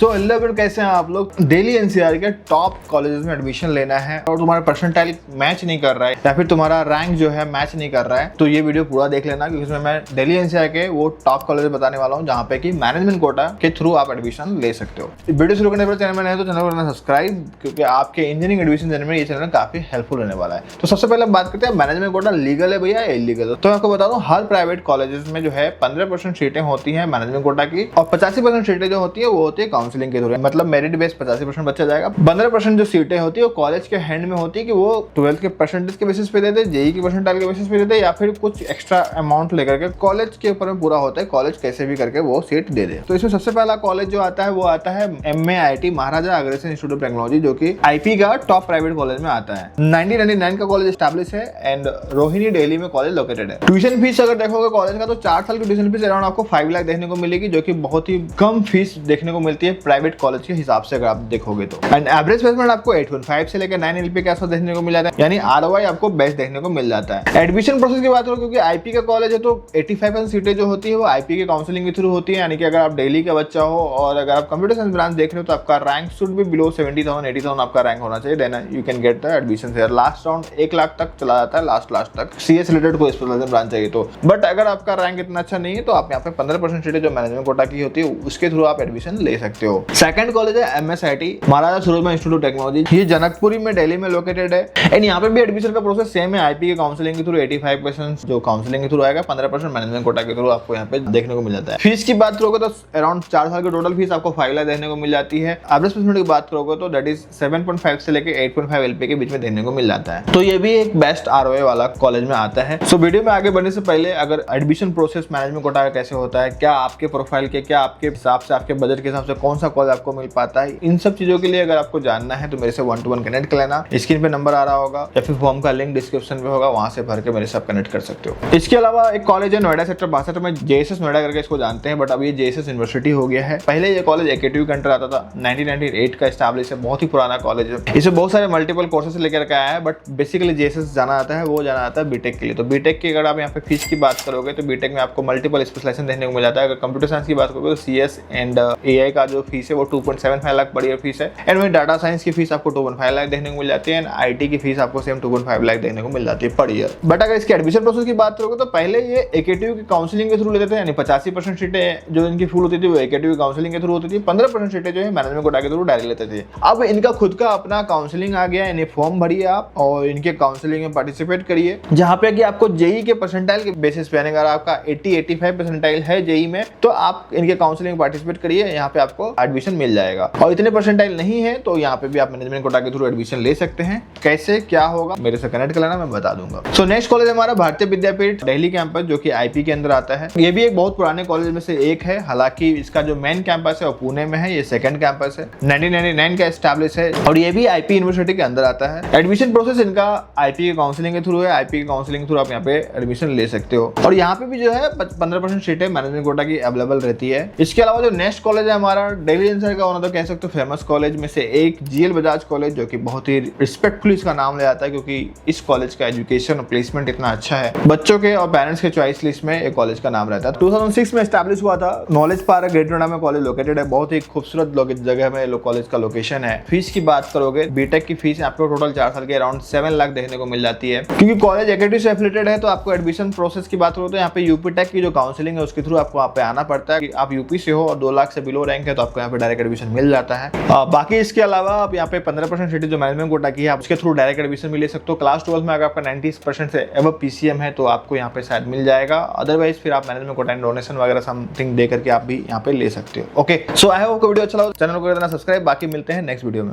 So hello everyone, कैसे हैं आप लोग। दिल्ली एनसीआर के टॉप कॉलेजेस में एडमिशन लेना है और तुम्हारा परसेंटाइल मैच नहीं कर रहा है या फिर तुम्हारा रैंक जो है मैच नहीं कर रहा है, तो ये वीडियो पूरा देख लेना, क्योंकि इसमें मैं दिल्ली एनसीआर के वो टॉप कॉलेज बताने वाला हूँ जहाँ पे कि मैनेजमेंट कोटा के थ्रू आप एडमिशन ले सकते हो। वीडियो शुरू करने पर चैनल में नहीं तो चैनल को करना सब्सक्राइब, क्योंकि आपके इंजीनियरिंग एडमिशन देने में ये चैनल काफी हेल्पफुल होने वाला है। तो सबसे पहले बात करते हैं मैनेजमेंट कोटा लीगल है भैया या इलीगल है। तो मैं आपको बता दूं, हर प्राइवेट कॉलेजेस में जो है 15% सीटें होती हैं मैनेजमेंट कोटा की, और 85% सीटें जो होती है वो होती है काउंसलिंग के थ्रू। मतलब मेरिट बेस 85% बच्चा जाएगा, 15% जो सीटें होती है वो कॉलेज के हैंड में होती है कि वो 12th के परसेंटेज के बेसिस पे दे दे, जेई की परसेंटाइल के बेसिस पे दे दे, या फिर कुछ एक्स्ट्रा अमाउंट लेकर के कॉलेज के ऊपर में पूरा होता है, कॉलेज कैसे भी करके वो सीट दे दे। तो इसमें सबसे पहला कॉलेज जो आता है वो आता है MAIT Maharaja Agrasen institute of technology, जो कि आईपी का टॉप प्राइवेट कॉलेज में आता है। 1999 का कॉलेज एस्टैब्लिश है एंड रोहिणी दिल्ली में कॉलेज लोकेटेड है। ट्यूशन फीस अगर देखोगे कॉलेज का तो 4 साल की ट्यूशन फीस अराउंड आपको 5 लाख देखने को मिलेगी, जो कि बहुत ही कम फीस देखने को मिलती है प्राइवेट कॉलेज के हिसाब से अगर आप देखोगे तो। एंड एवरेज प्लेसमेंट आपको 8.5 से लेकर 9 LP के आसपास देखने को मिल जाता है, यानी ROI आपको बेस्ट देखने को मिल जाता है। एडमिशन प्रोसेस की बात करो, क्योंकि आईपी का कॉलेज है तो 85% सीटें जो होती है वो आईपी के काउंसलिंग के थ्रू होती है, यानी कि अगर आप दिल्ली का बच्चा हो और अगर आप कंप्यूटर साइंस ब्रांच देख रहे हो तो आपका रैंक शुड भी बिलो 70,000 80,000 आपका रैंक होना चाहिए, then you can get the admission here. Last round 1 lakh तक चला जाता है, लास्ट तक CS रिलेटेड कोई स्पेशलाइजेशन ब्रांच चाहिए तो। बट अगर आपका रैंक इतना अच्छा नहीं है तो आप यहाँ पे 15% सीटें जो मैनेजमेंट कोटा की होती है उसके थ्रू आप एडमिशन ले सकते हो। सेकंड कॉलेज है MSIT Maharaja Surajmal institute of technology, ये जनकपुरी में दिल्ली में लोकेटेड है। एंड यहाँ पे भी एडमिशन का प्रोसेस सेम है, आईपी के काउंसलिंग के थ्रू 85% जो काउंसलिंग के थ्रू आएगा, 15% मैनेजमेंट कोटा के थ्रू आपको यहाँ पे देखने को मिल जाता है। फीस की बात करोगे तो अराउंड 4 साल की टोटल फीस आपको 5 लाख देखने को मिल जाती है। एवरेज प्लेसमेंट की बात करोगे तो दैट इज 7.5 से लेकर 8.5 LP के बीच में देखने को मिल जाता है। तो ये भी एक बेस्ट ROI वाला कॉलेज में आता है। सो वीडियो में आगे बढ़ने से पहले अगर एडमिशन प्रोसेस मैनेजमेंट कोटा का कैसे होता है, क्या आपके प्रोफाइल के, क्या आपके हिसाब से, आपके बजट के हिसाब से कौन सा कॉलेज आपको मिल पाता है, इन सब चीजों के लिए अगर आपको जानना है तो मेरे से 1-to-1 कनेक्ट कर लेना। स्क्रीन पे नंबर आ रहा होगा या फिर फॉर्म का लिंक डिस्क्रिप्शन में होगा, वहां से भर के मेरे साथ कनेक्ट कर सकते हो। इसके अलावा एक कॉलेज है नोएडा सेक्टर 62 में, JSS नोएडा करके इसको जानते हैं, बट अब ये JSS यूनिवर्सिटी हो गया है। पहले ये कॉलेज AKTU के अंडर आता था, 1998 का एस्टैब्लिश है, बहुत ही पुराना कॉलेज है। इसमें बहुत सारे मल्टीपल कोर्सेस लेकर के आया है, बट बेसिकली JSS जाना आता है, वो जाना आता है बीटेक के लिए। तो बीटेक की अगर आप यहाँ पे फीस की बात करोगे तो बीटेक में आपको मल्टीपल स्पेशलाइजेशन देखने को मिल जाता है। अगर कंप्यूटर साइंस की बात करोगे तो CS एंड AI का जो फीस है वो 2.75 लाख पर ईयर फीस है। एंड वहीं डाटा साइंस की फीस आपको 2.5 लाख देखने को मिल जाती है, एंड IT की फीस आपको सेम 2.5 लाख देखने को मिल जाती है पर ईयर। बट अगर इसके एडमिशन प्रोसेस की बात करोगे तो पहले ये AKTU की काउंसलिंग के थ्रू लेते थे, यानी 85% सीटें जो इनकी फुल होती थी वो AKTU की काउंसलिंग के थ्रू होती थी, 15% सीटें जो है मैनेजमेंट कोटा के थ्रू डायरेक्ट लेते थे। अब इनका खुद का अपना काउंसलिंग आ गया, यानी फॉर्म भरिए आप और इनके काउंसलिंग में पार्टिसिपेट करिए, जहाँ पे कि आपको जेई के परसेंटाइल के बेसिस पे, अगर आपका 80-85 परसेंटाइल है जेई में तो आप इनके काउंसलिंग में पार्टिसिपेट करिए, यहाँ पे आपको एडमिशन मिल जाएगा। और इतने परसेंटाइल नहीं है तो यहाँ पे भी आप मैनेजमेंट कोटा के थ्रू एडमिशन ले सकते हैं। कैसे क्या होगा मेरे से कनेक्ट कर लेना, मैं बता दूंगा। सो नेक्स्ट कॉलेज हमारा भारतीय विद्यापीठ दिल्ली कैंपस, जो कि आईपी के अंदर आता है। ये भी एक बहुत पुराने कॉलेज में से एक है, हालांकि इसका जो मेन कैंपस है वो पुणे में है, ये सेकंड कैंपस है, 1999 का एस्टैब्लिश है और ये भी आईपी यूनिवर्सिटी के अंदर आता है। एडमिशन प्रोसेस इनका आईपी के काउंसलिंग के थ्रू है, आईपी के काउंसलिंग के थ्रू आप यहाँ पे एडमिशन ले सकते हो। और यहाँ पे भी जो है 15% सीटें मैनेजमेंट कोटा की अवेलेबल रहती है। इसके अलावा जो नेक्स्ट कॉलेज है हमारा दिल्ली एनसीआर का, तो कह सकते हो फेमस कॉलेज में से एक GL बजाज कॉलेज, जो कि बहुत ही रिस्पेक्टफुली इसका नाम ले जाता है, क्योंकि इस कॉलेज का एजुकेशन और प्लेसमेंट इतना अच्छा है, बच्चों के और पेरेंट्स के चॉइस लिस्ट में एक कॉलेज का नाम रहता है। 2006 में एस्टैब्लिश हुआ था। नॉलेज पार्क ग्रेटर नोएडा में कॉलेज लोकेटेड है, बहुत ही खूबसूरत जगह में कॉलेज का लोकेशन है। फीस की बात करोगे, बीटेक की फीस आपको टोटल 4 साल के अराउंड 7 लाख देखने को मिल जाती है। क्योंकि कॉलेज AKTU से एफिलिएटेड है तो आपको एडमिशन प्रोसेस की बात करो तो यहाँ पे यूपी टेक की जो काउंसलिंग है उसके थ्रू आपको यहाँ पे आना पड़ता है। आप यूपी से हो और 2 लाख से बिलो रैंक है तो आपको यहाँ पे डायरेक्ट एडमिशन मिल जाता है। बाकी इसके अलावा आप यहाँ पे 15% सीटें जो मैनेजमेंट कोटा की है आप उसके थ्रू डायरेक्ट एडमिशन मिल सकते हो। क्लास 12 में अगर आपका 90% से एबव PCM है तो आपको यहाँ पे शायद मिल जाएगा, अदरवाइज फिर आप मैनेजमेंट कोटा डोनेशन वगैरह समथिंग दे करके आप भी यहाँ पे ले सकते हो। Okay, so I hope video अच्छा लगा, चैनल को कर देना सब्सक्राइब। बाकी मिलते हैं नेक्स्ट वीडियो में।